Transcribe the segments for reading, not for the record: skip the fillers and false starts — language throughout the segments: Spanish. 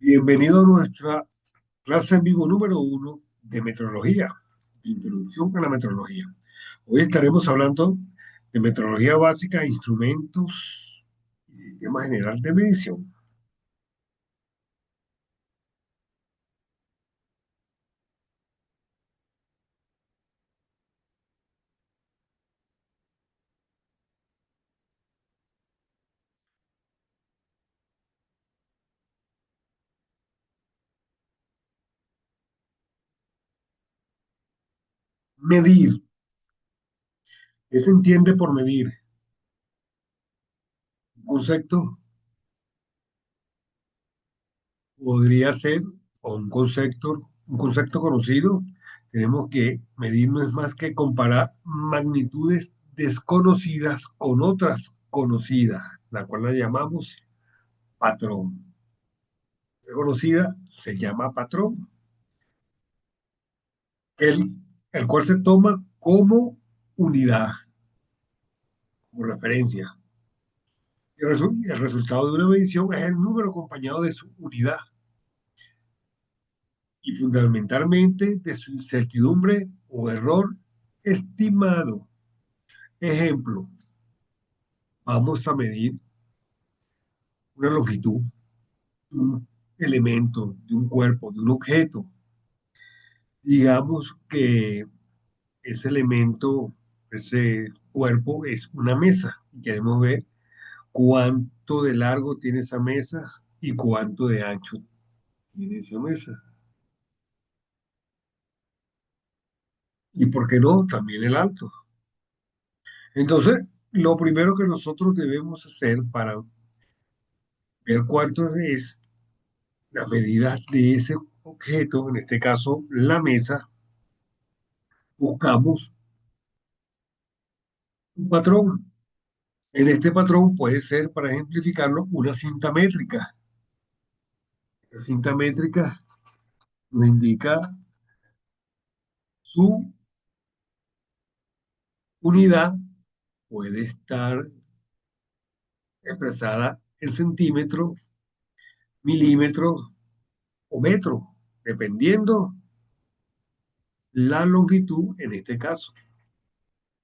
Bienvenido a nuestra clase en vivo número 1 de metrología, introducción a la metrología. Hoy estaremos hablando de metrología básica, instrumentos y sistema general de medición. Medir. ¿Qué se entiende por medir? Un concepto podría ser, o un concepto conocido. Tenemos que medir no es más que comparar magnitudes desconocidas con otras conocidas, la cual la llamamos patrón. Conocida se llama patrón, el, el cual se toma como unidad, como referencia. El resultado de una medición es el número acompañado de su unidad y fundamentalmente de su incertidumbre o error estimado. Ejemplo, vamos a medir una longitud de un elemento, de un cuerpo, de un objeto. Digamos que ese elemento, ese cuerpo es una mesa y queremos ver cuánto de largo tiene esa mesa y cuánto de ancho tiene esa mesa. Y por qué no, también el alto. Entonces, lo primero que nosotros debemos hacer para ver cuánto es la medida de ese objeto, en este caso la mesa, buscamos un patrón. En este patrón puede ser, para ejemplificarlo, una cinta métrica. La cinta métrica nos indica su unidad, puede estar expresada en centímetros, milímetros o metros, dependiendo la longitud en este caso.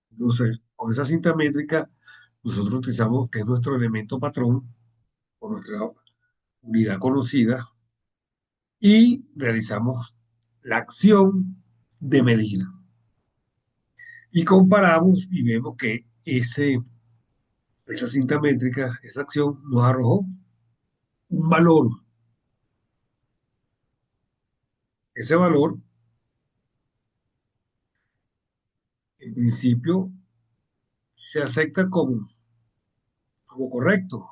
Entonces, con esa cinta métrica, nosotros utilizamos que es nuestro elemento patrón o nuestra unidad conocida y realizamos la acción de medir. Y comparamos y vemos que esa cinta métrica, esa acción nos arrojó un valor. Ese valor, en principio, se acepta como correcto.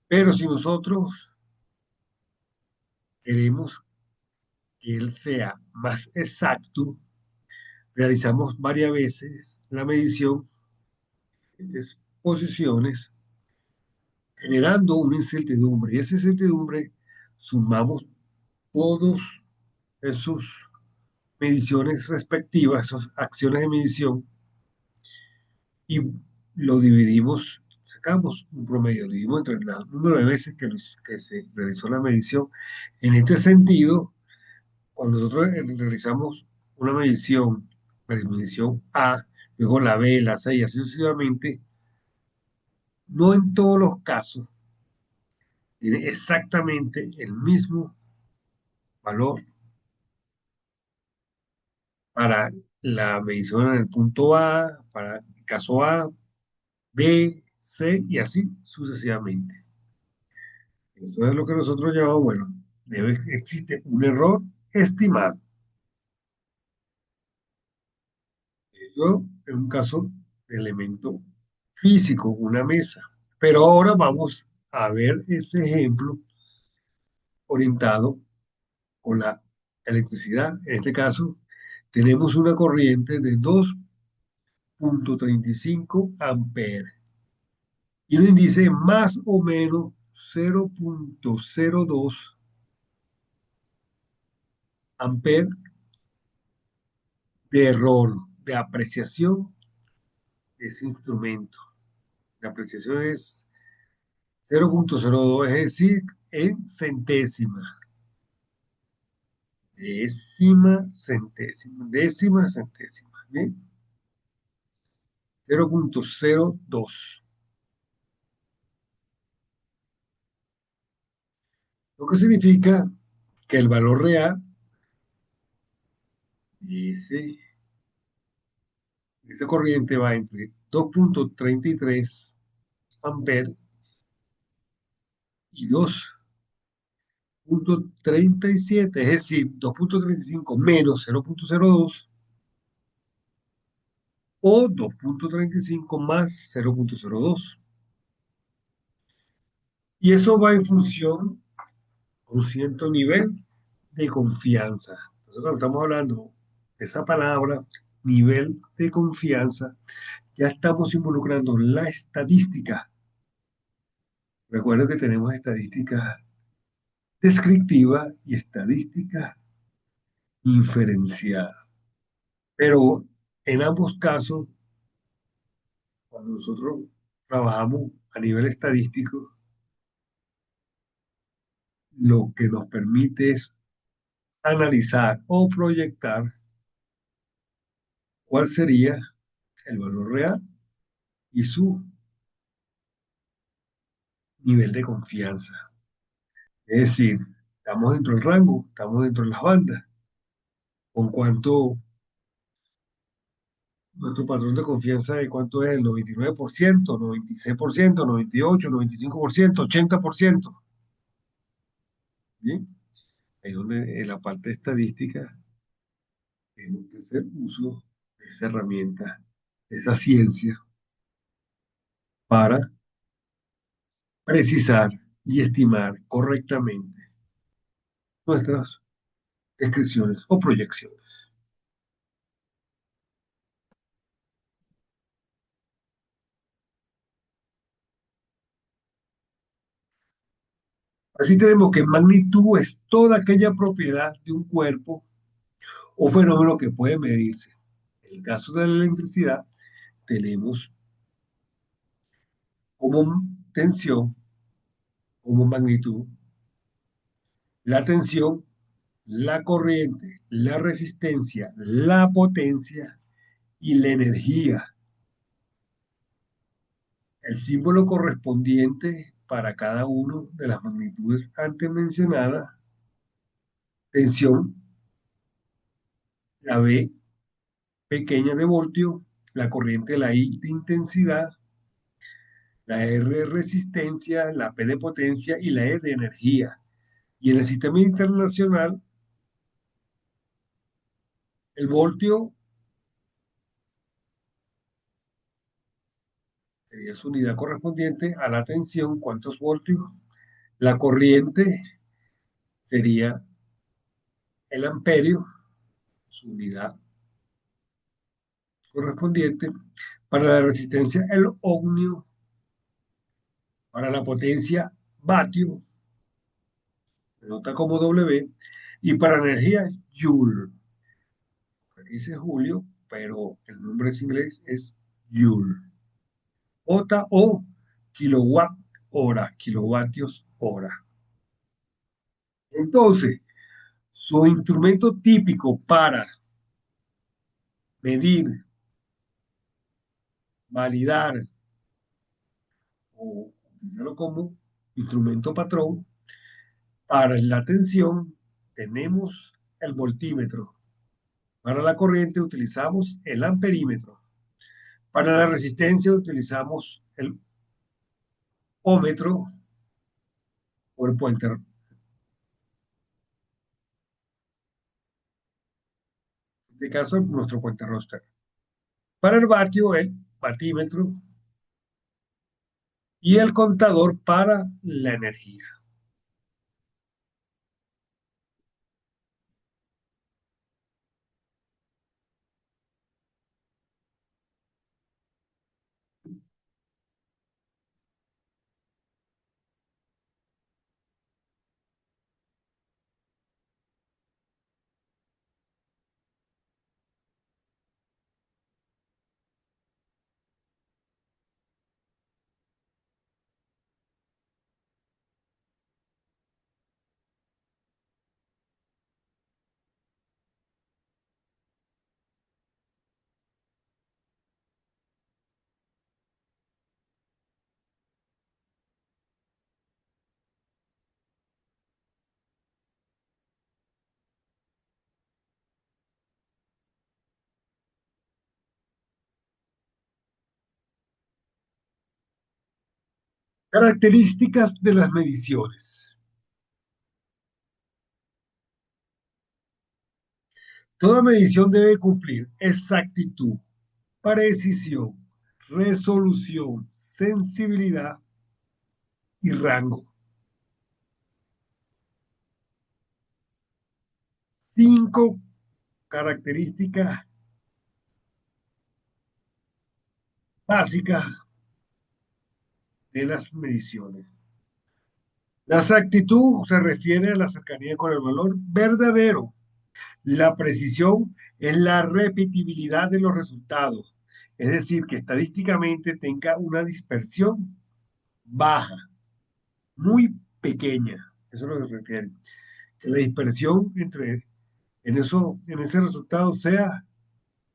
Pero si nosotros queremos que él sea más exacto, realizamos varias veces la medición de posiciones, generando una incertidumbre. Y esa incertidumbre sumamos todas esas mediciones respectivas, esas acciones de medición, y lo dividimos, sacamos un promedio, lo dividimos entre el número de veces que se realizó la medición. En este sentido, cuando nosotros realizamos una medición, la medición A, luego la B, la C y así sucesivamente, no en todos los casos tiene exactamente el mismo valor para la medición en el punto A, para el caso A, B, C y así sucesivamente. Eso es lo que nosotros llamamos, bueno, existe un error estimado. Eso es un caso de elemento físico, una mesa. Pero ahora vamos a ver ese ejemplo orientado con la electricidad. En este caso, tenemos una corriente de 2,35 amperes y nos dice más o menos 0,02 amperes de error, de apreciación de ese instrumento. La apreciación es 0,02, es decir, en centésima. Décima centésima. Décima centésima. ¿Bien? 0,02. Lo que significa que el valor real, ese, esa corriente va entre 2,33 amperes y 2,37, es decir, 2,35 menos 0,02 o 2,35 más 0,02. Y eso va en función a un cierto nivel de confianza. Entonces, cuando estamos hablando de esa palabra, nivel de confianza, ya estamos involucrando la estadística. Recuerdo que tenemos estadística descriptiva y estadística inferenciada. Pero en ambos casos, cuando nosotros trabajamos a nivel estadístico, lo que nos permite es analizar o proyectar cuál sería el valor real y su nivel de confianza. Es decir, estamos dentro del rango, estamos dentro de las bandas, con cuánto nuestro patrón de confianza de cuánto es el 99%, 96%, 98%, 95%, 80%. ¿Bien? Ahí es donde en la parte estadística tenemos que hacer uso de esa herramienta, de esa ciencia, para precisar y estimar correctamente nuestras descripciones o proyecciones. Así tenemos que magnitud es toda aquella propiedad de un cuerpo o fenómeno que puede medirse. En el caso de la electricidad, tenemos como tensión, como magnitud, la tensión, la corriente, la resistencia, la potencia y la energía. El símbolo correspondiente para cada una de las magnitudes antes mencionadas, tensión, la V pequeña de voltio, la corriente, la I de intensidad, la R de resistencia, la P de potencia y la E de energía. Y en el sistema internacional, el voltio sería su unidad correspondiente a la tensión, ¿cuántos voltios? La corriente sería el amperio, su unidad correspondiente. Para la resistencia, el ohmio. Para la potencia, vatio, se nota como W. Y para energía, joule. Aquí dice Julio, pero el nombre en inglés es joule. J-O, kilowatt hora, kilovatios hora. Entonces, su instrumento típico para medir, validar o utilizarlo como instrumento patrón, para la tensión tenemos el voltímetro. Para la corriente utilizamos el amperímetro. Para la resistencia utilizamos el ómetro o el puente. En este caso, nuestro puente roster. Para el vatio, el batímetro y el contador para la energía. Características de las mediciones. Toda medición debe cumplir exactitud, precisión, resolución, sensibilidad y rango. Cinco características básicas de las mediciones. La exactitud se refiere a la cercanía con el valor verdadero. La precisión es la repetibilidad de los resultados, es decir, que estadísticamente tenga una dispersión baja, muy pequeña. Eso es lo que se refiere. Que la dispersión en ese resultado sea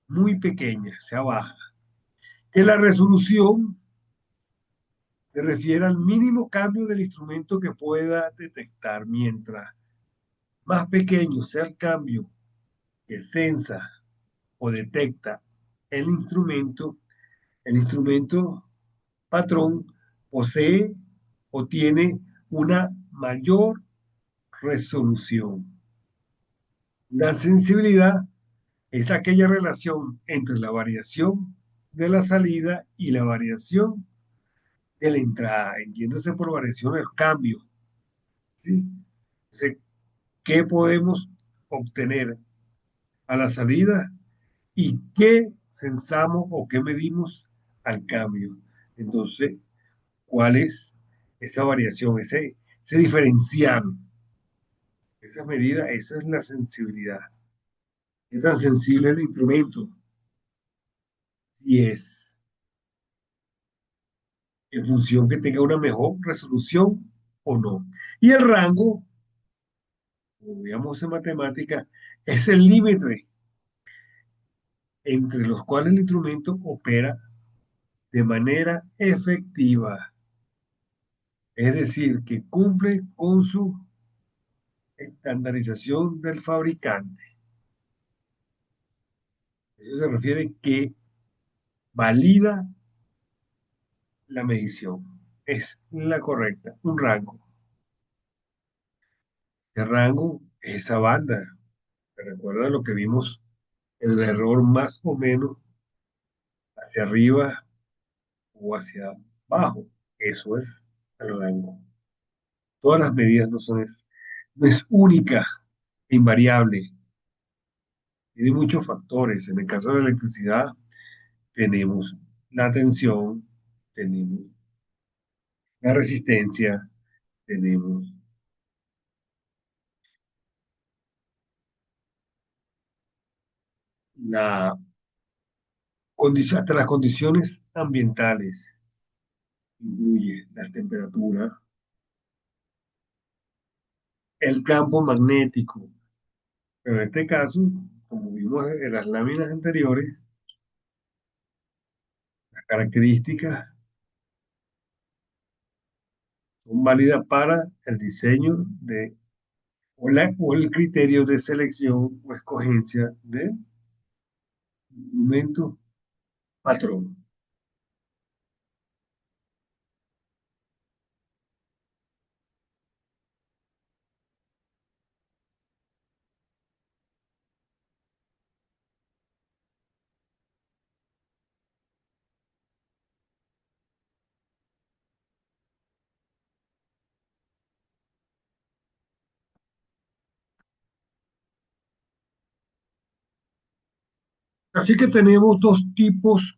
muy pequeña, sea baja. Que la resolución se refiere al mínimo cambio del instrumento que pueda detectar, mientras más pequeño sea el cambio que sensa o detecta el el instrumento patrón posee o tiene una mayor resolución. La sensibilidad es aquella relación entre la variación de la salida y la variación de la entrada. Entiéndase por variación el cambio. ¿Sí? Entonces, ¿qué podemos obtener a la salida y qué censamos o qué medimos al cambio? Entonces, ¿cuál es esa variación, ese diferencial, esa medida? Esa es la sensibilidad. ¿Qué tan sensible es el instrumento? Si es en función que tenga una mejor resolución o no. Y el rango, como veíamos en matemáticas, es el límite entre los cuales el instrumento opera de manera efectiva, es decir, que cumple con su estandarización del fabricante. Eso se refiere que valida la medición, es la correcta, un rango. El rango es esa banda. ¿Te recuerda lo que vimos? El error más o menos hacia arriba o hacia abajo. Eso es el rango. Todas las medidas no es única, e invariable. Tiene muchos factores. En el caso de la electricidad, tenemos la tensión, tenemos la resistencia, tenemos la hasta las condiciones ambientales, incluye la temperatura, el campo magnético. Pero en este caso, como vimos en las láminas anteriores, las características son válidas para el diseño o el criterio de selección o escogencia de instrumento patrón. Así que tenemos dos tipos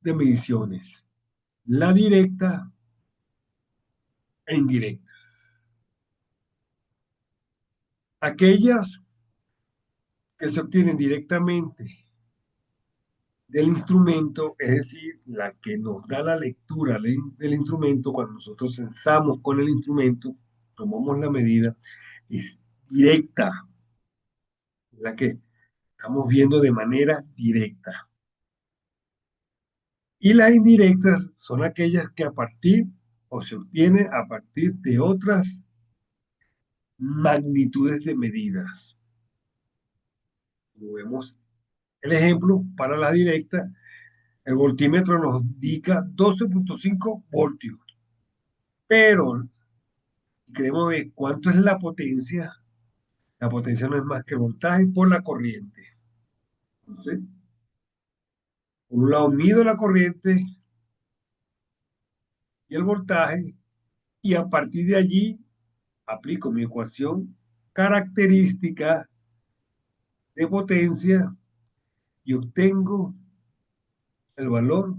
de mediciones, la directa e indirecta. Aquellas que se obtienen directamente del instrumento, es decir, la que nos da la lectura del instrumento cuando nosotros sensamos con el instrumento, tomamos la medida, es directa, la que estamos viendo de manera directa. Y las indirectas son aquellas que a partir o se obtiene a partir de otras magnitudes de medidas. Como vemos el ejemplo para la directa, el voltímetro nos indica 12,5 voltios. Pero queremos ver cuánto es la potencia. La potencia no es más que el voltaje por la corriente. Entonces, por un lado mido la corriente y el voltaje y a partir de allí aplico mi ecuación característica de potencia y obtengo el valor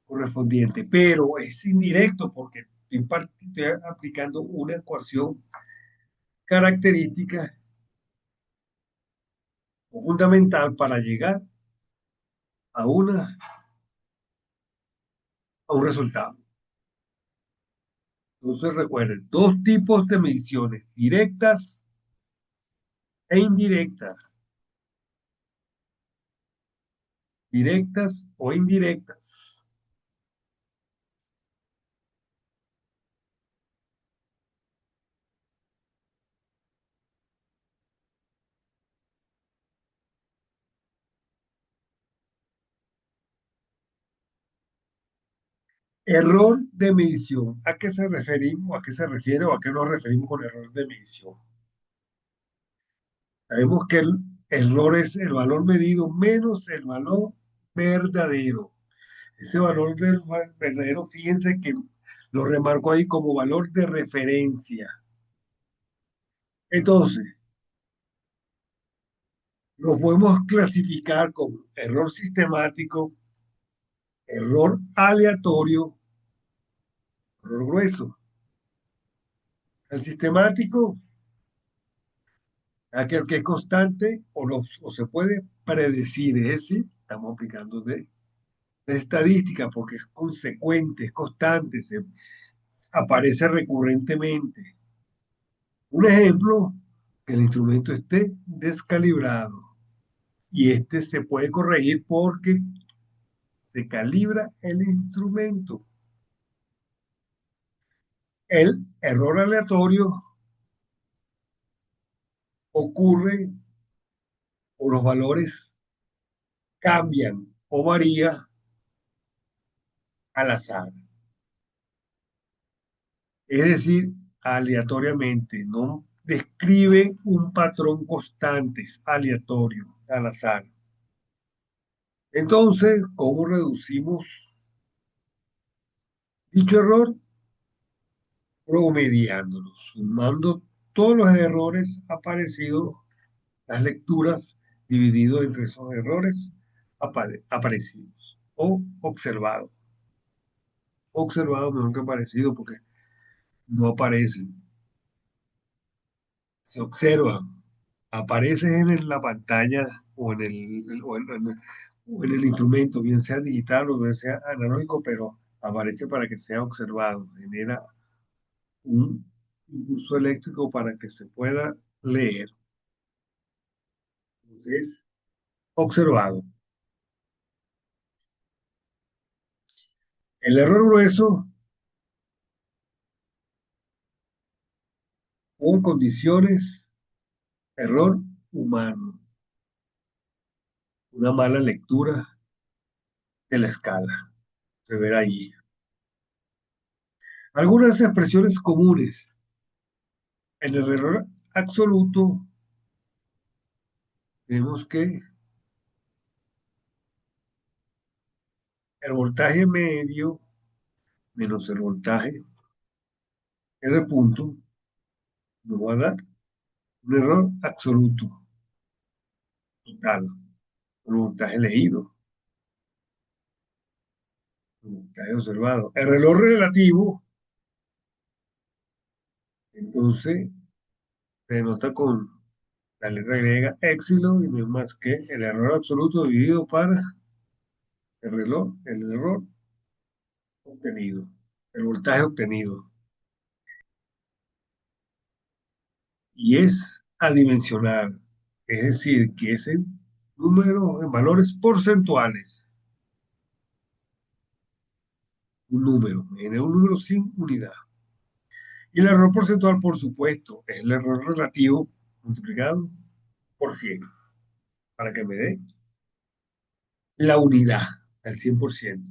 correspondiente. Pero es indirecto porque estoy aplicando una ecuación característica o fundamental para llegar a, una, a un resultado. Entonces recuerden, dos tipos de mediciones, directas e indirectas, directas o indirectas. Error de medición. ¿A qué se referimos? ¿A qué se refiere o a qué nos referimos con error de medición? Sabemos que el error es el valor medido menos el valor verdadero. Ese valor del verdadero, fíjense que lo remarco ahí como valor de referencia. Entonces, lo podemos clasificar como error sistemático, error aleatorio, error grueso. El sistemático, aquel que es constante o se puede predecir, es decir, estamos aplicando de estadística porque es consecuente, es constante, aparece recurrentemente. Un ejemplo, que el instrumento esté descalibrado y este se puede corregir porque se calibra el instrumento. El error aleatorio ocurre o los valores cambian o varían al azar, es decir, aleatoriamente, no describe un patrón constante, es aleatorio, al azar. Entonces, ¿cómo reducimos dicho error? Promediándolo, sumando todos los errores aparecidos, las lecturas, dividido entre esos errores aparecidos o observados. Observados mejor que aparecidos porque no aparecen, se observan, aparecen en la pantalla o en el instrumento, bien sea digital o bien sea analógico, pero aparece para que sea observado, genera un impulso eléctrico para que se pueda leer. Es observado. El error grueso o condiciones, error humano, una mala lectura de la escala, se verá allí. Algunas expresiones comunes. En el error absoluto, vemos que el voltaje medio menos el voltaje R punto nos va a dar un error absoluto, total, un voltaje leído, un voltaje observado. El reloj relativo, entonces, se denota con la letra griega épsilon y no es más que el error absoluto dividido para el reloj, el error obtenido, el voltaje obtenido. Y es adimensional, es decir, que es en números, en valores porcentuales, un número, en un número sin unidad. Y el error porcentual, por supuesto, es el error relativo multiplicado por 100 para que me dé la unidad, al 100%.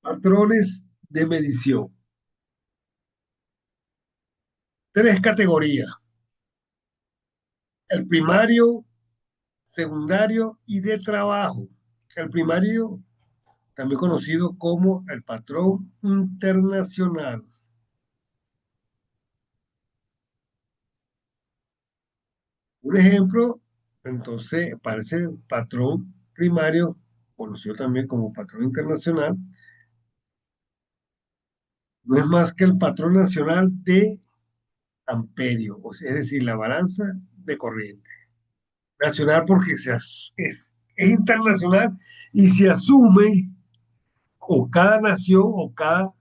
Patrones de medición. Tres categorías. El primario, secundario y de trabajo. El primario, también conocido como el patrón internacional. Un ejemplo, entonces, para ese patrón primario, conocido también como patrón internacional, no es más que el patrón nacional de amperio, o sea, es decir, la balanza de corriente. Nacional porque es internacional y se asume, o cada nación o cada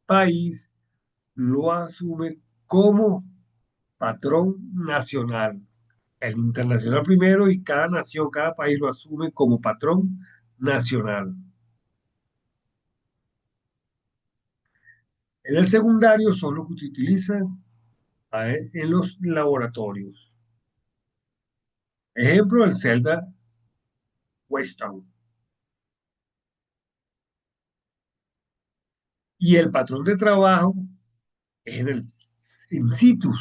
país lo asume como patrón nacional. El internacional primero y cada nación, cada país lo asume como patrón nacional. En el secundario son los que se utilizan en los laboratorios. Ejemplo, el Zelda Weston. Y el patrón de trabajo es en el in situ,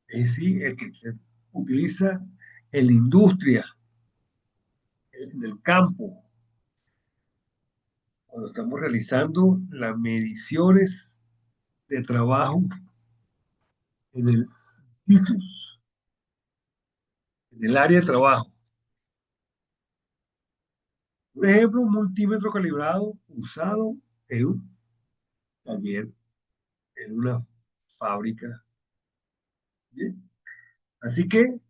es decir, el que se utiliza en la industria, en el campo, cuando estamos realizando las mediciones de trabajo en el sitio, en el área de trabajo. Un ejemplo, un multímetro calibrado usado en un taller, en una fábrica. ¿Bien? Así que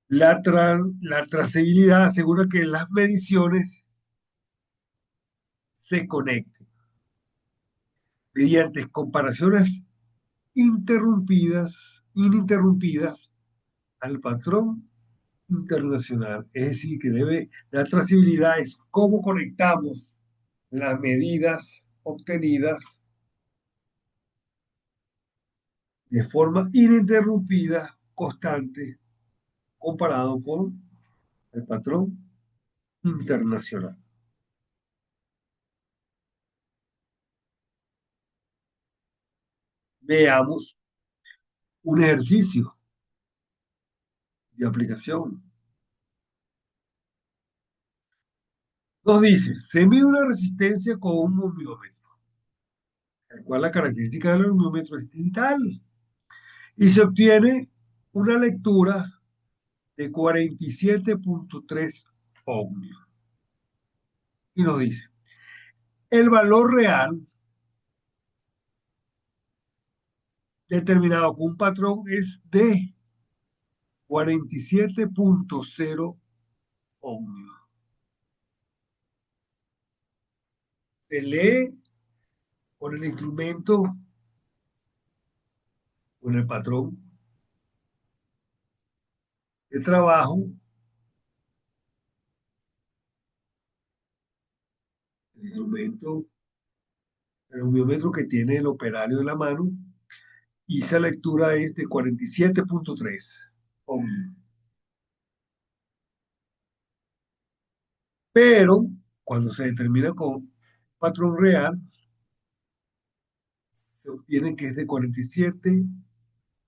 la trazabilidad asegura que las mediciones se conecten mediante comparaciones ininterrumpidas al patrón internacional. Es decir, que la trazabilidad es cómo conectamos las medidas obtenidas de forma ininterrumpida, constante, comparado con el patrón internacional. Veamos un ejercicio de aplicación. Nos dice, se mide una resistencia con un ohmiómetro, el cual la característica del ohmiómetro es digital, y se obtiene una lectura de 47.3 ohmios. Y nos dice, el valor real determinado con un patrón es de 47.0 ohmios. Se lee con el instrumento, con el patrón de trabajo, el instrumento, el ohmiómetro que tiene el operario de la mano, y esa lectura es de 47.3 ohmios. Pero cuando se determina con patrón real, se obtiene que es de 47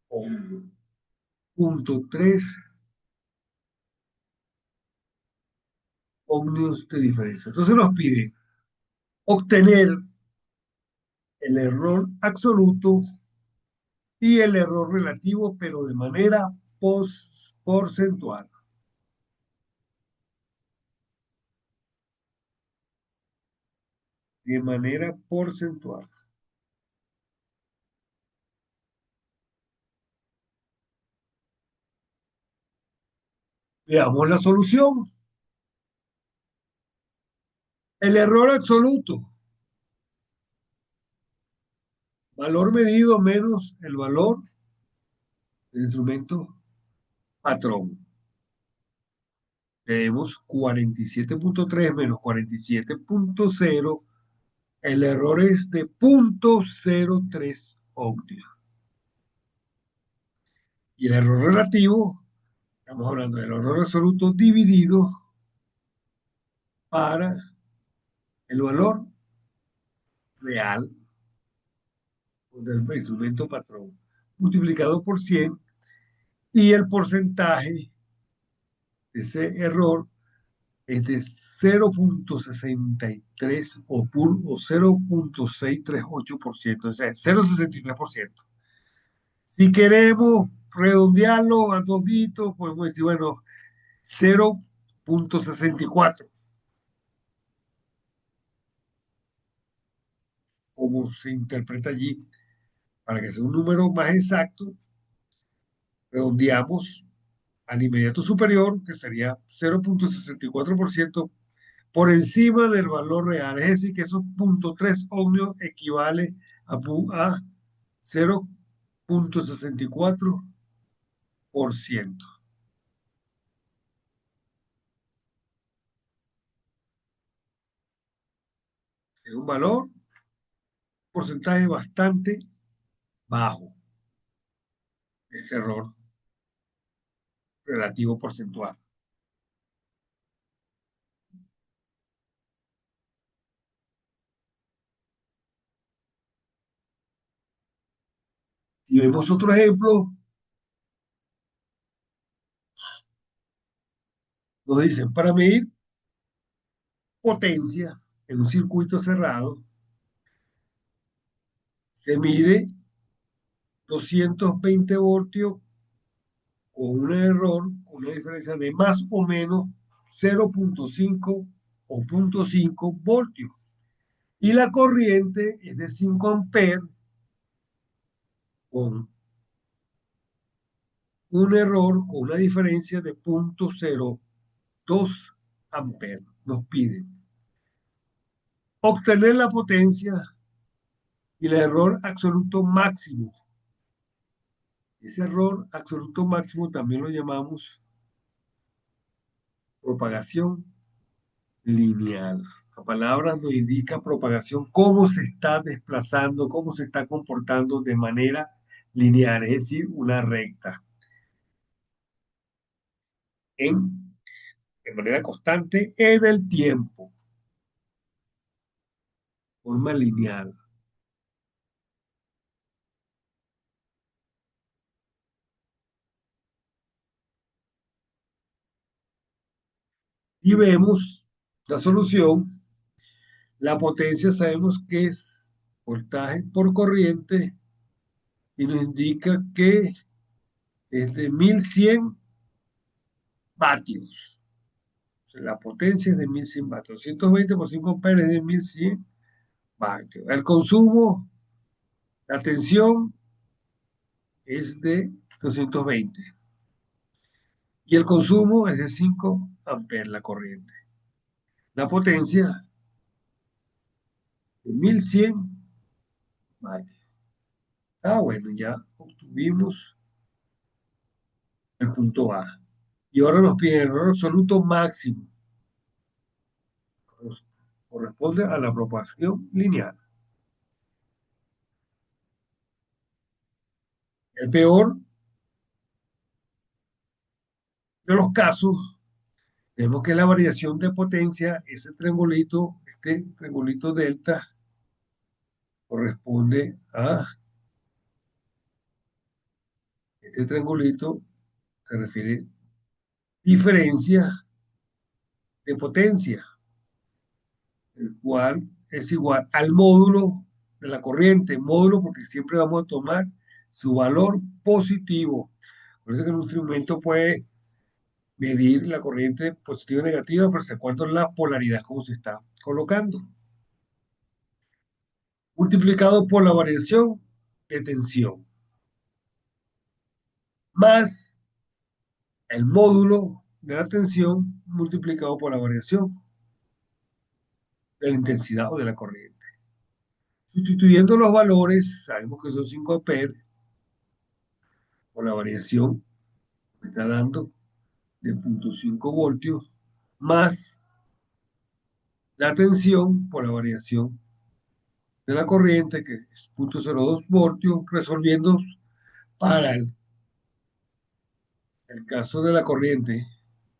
ohmios, punto 3 ohmios de diferencia. Entonces nos pide obtener el error absoluto y el error relativo, pero de manera porcentual. De manera porcentual. Veamos la solución. El error absoluto, valor medido menos el valor del instrumento patrón. Tenemos 47.3 menos 47.0. El error es de 0.03 ohmios. Y el error relativo, estamos hablando del error absoluto dividido para el valor real o del instrumento patrón multiplicado por 100 y el porcentaje de ese error es de 0,63 o 0,638%, o sea, 0,63%. Si queremos redondearlo a dos dígitos, podemos decir, bueno, 0,64, como se interpreta allí. Para que sea un número más exacto, redondeamos al inmediato superior, que sería 0,64% por encima del valor real. Es decir, que esos 0,3 ohmios equivale a 0,64%. Es un valor, porcentaje bastante bajo, ese error relativo porcentual. Si vemos otro ejemplo, nos dicen, para medir potencia en un circuito cerrado, se mide 220 voltios con un error, con una diferencia de más o menos 0,5 o 0,5 voltios. Y la corriente es de 5 amperes con un error, con una diferencia de 0,02 amperes. Nos piden obtener la potencia y el error absoluto máximo. Ese error absoluto máximo también lo llamamos propagación lineal. La palabra nos indica propagación, cómo se está desplazando, cómo se está comportando de manera lineal, es decir, una recta, en, de manera constante en el tiempo, forma lineal. Y vemos la solución. La potencia sabemos que es voltaje por corriente y nos indica que es de 1100 vatios. O sea, la potencia es de 1100 vatios. 220 por 5 amperes es de 1100 vatios. El consumo, la tensión es de 220 y el consumo es de 5 amperes la corriente. La potencia de 1100 vatios. Bueno, ya obtuvimos el punto A. Y ahora nos pide el error absoluto máximo. Corresponde a la propagación lineal. El peor de los casos, vemos que la variación de potencia, este triangulito delta, corresponde a este triangulito, se refiere diferencia de potencia, el cual es igual al módulo de la corriente, módulo porque siempre vamos a tomar su valor positivo. Por eso que un instrumento puede medir la corriente positiva o negativa, pero se acuerda la polaridad como se está colocando, multiplicado por la variación de tensión, más el módulo de la tensión multiplicado por la variación de la intensidad o de la corriente. Sustituyendo los valores, sabemos que son 5 amperes, por la variación me está dando de 0,5 voltios, más la tensión por la variación de la corriente, que es 0,02 voltios, resolviendo para el caso de la corriente,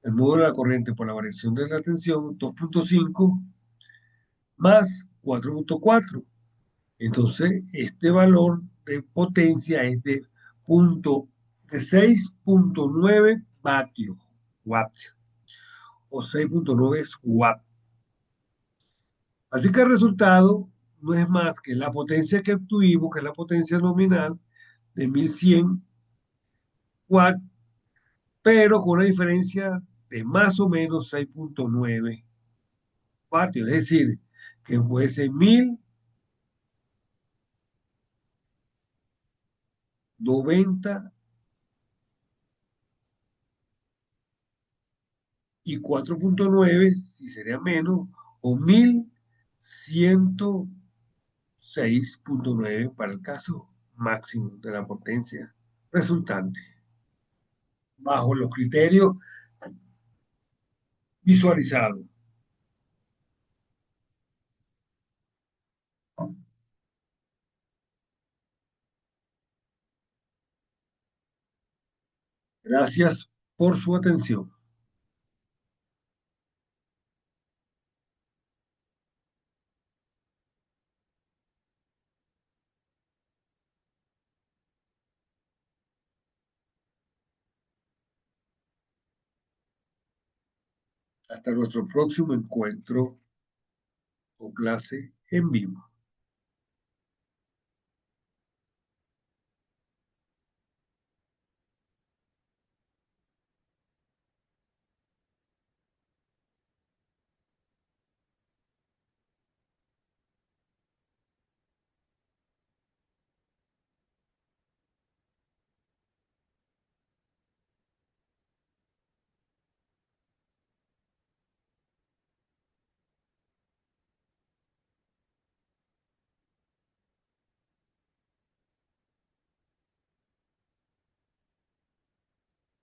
el módulo de la corriente por la variación de la tensión, 2,5 más 4,4. Entonces, este valor de potencia es de 6,9 vatios, watts, o 6,9 watts. Así que el resultado no es más que la potencia que obtuvimos, que es la potencia nominal de 1100 watts, pero con una diferencia de más o menos 6,9 vatios. Es decir, que puede ser 1094,9, si sería menos, o 1106,9 para el caso máximo de la potencia resultante, bajo los criterios visualizados. Gracias por su atención. Hasta nuestro próximo encuentro o clase en vivo.